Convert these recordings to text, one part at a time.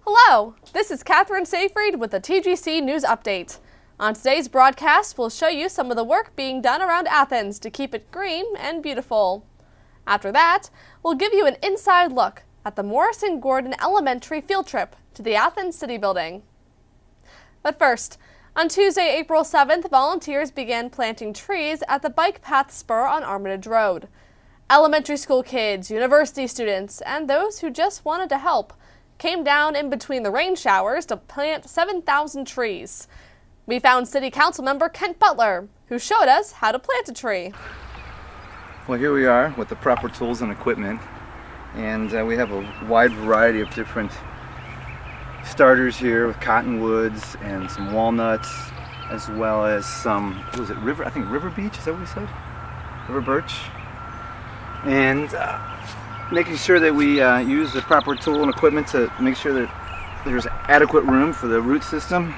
Hello, this is Kathryn Safreed with the TGC News Update. On today's broadcast, we'll show you some of the work being done around Athens to keep it green and beautiful. After that, we'll give you an inside look at the Morrison Gordon Elementary field trip to the Athens City Building. But first, on Tuesday, April 7th, volunteers began planting trees at the bike path spur on Armitage Road. Elementary school kids, university students, and those who just wanted to help came down in between the rain showers to plant 7,000 trees. We found City Council member Kent Butler, who showed us how to plant a tree. Well, here we are with the proper tools and equipment, and we have a wide variety of different starters here with cottonwoods and some walnuts, as well as some, what was it, river beech, is that what we said? River birch. And making sure that we use the proper tool and equipment to make sure that there's adequate room for the root system.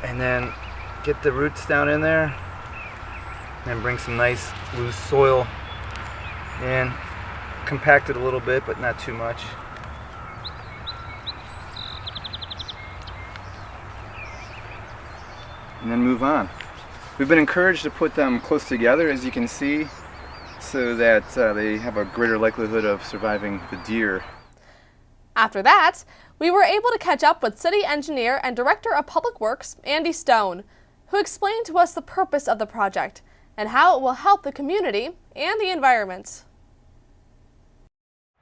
And then get the roots down in there and bring some nice loose soil in. Compact it a little bit, but not too much. And then move on. We've been encouraged to put them close together, as you can see, so that they have a greater likelihood of surviving the deer. After that, we were able to catch up with City Engineer and Director of Public Works, Andy Stone, who explained to us the purpose of the project and how it will help the community and the environment.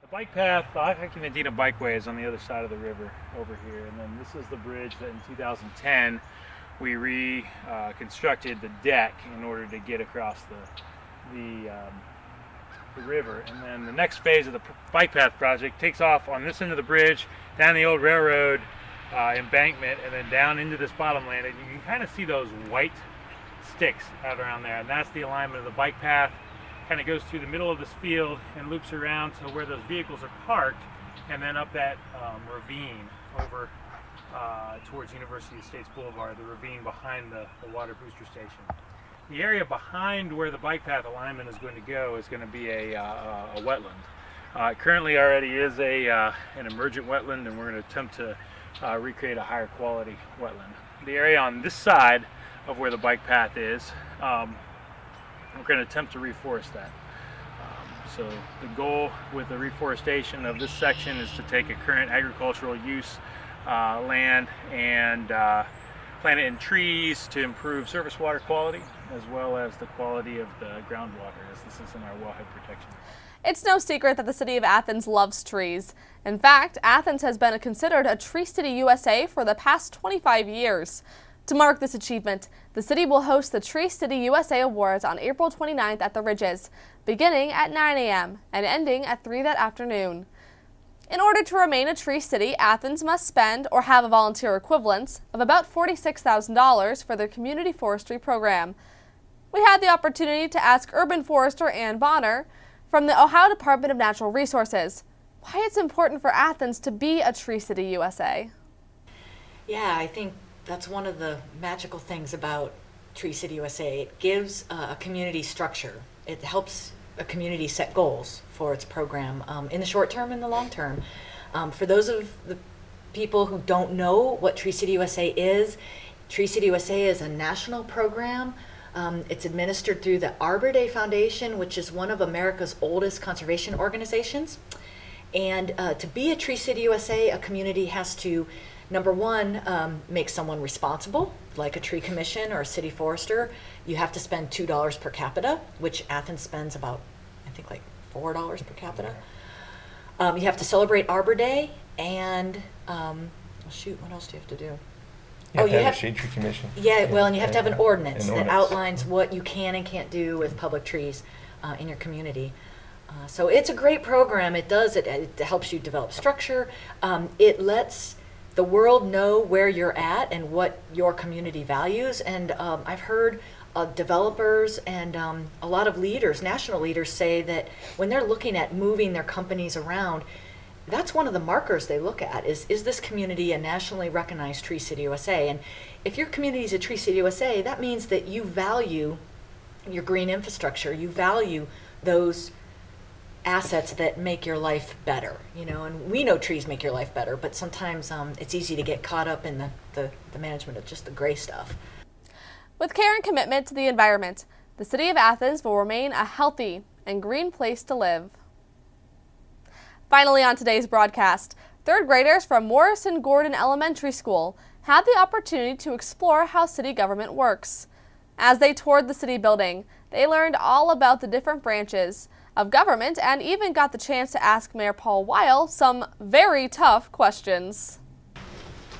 The bike path, the Hiking Medina Bikeway, is on the other side of the river over here, and then this is the bridge that in 2010 we reconstructed the deck in order to get across the river. And then the next phase of the bike path project takes off on this end of the bridge, down the old railroad embankment, and then down into this bottomland. And you can kind of see those white sticks out around there, and that's the alignment of the bike path. Kind of goes through the middle of this field and loops around to where those vehicles are parked, and then up that ravine over towards University Estates Boulevard, the ravine behind the water booster station. The area behind where the bike path alignment is going to go is going to be a wetland. It currently already is an emergent wetland, and we're going to attempt to recreate a higher quality wetland. The area on this side of where the bike path is, we're going to attempt to reforest that. So the goal with the reforestation of this section is to take a current agricultural use land and plant it in trees to improve surface water quality, as well as the quality of the groundwater, as this is in our wellhead protection. It's no secret that the city of Athens loves trees. In fact, Athens has been considered a Tree City USA for the past 25 years. To mark this achievement, the city will host the Tree City USA Awards on April 29th at the Ridges, beginning at 9 a.m. and ending at 3 that afternoon. In order to remain a Tree City, Athens must spend or have a volunteer equivalence of about $46,000 for their community forestry program. We had the opportunity to ask urban forester Ann Bonner from the Ohio Department of Natural Resources why it's important for Athens to be a Tree City USA. Yeah, I think that's one of the magical things about Tree City USA. It gives a community structure. It helps a community set goals for its program in the short term and the long term. For those of the people who don't know what Tree City USA is, Tree City USA is a national program. It's administered through the Arbor Day Foundation, which is one of America's oldest conservation organizations. And to be a Tree City USA, a community has to, number one, make someone responsible, like a tree commission or a city forester. You have to spend $2 per capita, which Athens spends about, I think, like $4 per capita. You have to celebrate Arbor Day, and shoot, what else do you have to do? You have a shade tree commission. Yeah, well, and you have to have an ordinance that outlines what you can and can't do with public trees in your community. So it's a great program. It helps you develop structure. It lets the world know where you're at and what your community values. And I've heard developers and a lot of leaders, national leaders, say that when they're looking at moving their companies around, that's one of the markers they look at is this community a nationally recognized Tree City USA? And if your community is a Tree City USA, that means that you value your green infrastructure. You value those assets that make your life better, and we know trees make your life better, but sometimes it's easy to get caught up in the management of just the gray stuff. With care and commitment to the environment, the City of Athens will remain a healthy and green place to live. Finally, on today's broadcast, third graders from Morrison Gordon Elementary School had the opportunity to explore how city government works. As they toured the city building, they learned all about the different branches of government and even got the chance to ask Mayor Paul Weil some very tough questions.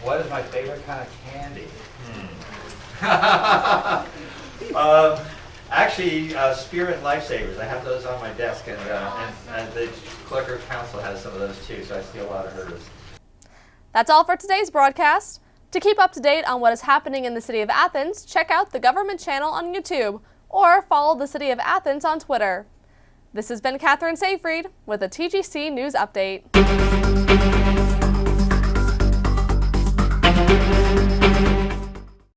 What is my favorite kind of candy? Actually, Spirit Lifesavers. I have those on my desk, and the Clerk of Council has some of those too, so I see a lot of hers. That's all for today's broadcast. To keep up to date on what is happening in the City of Athens, check out the Government channel on YouTube or follow the City of Athens on Twitter. This has been Kathryn Safreed with a TGC News Update.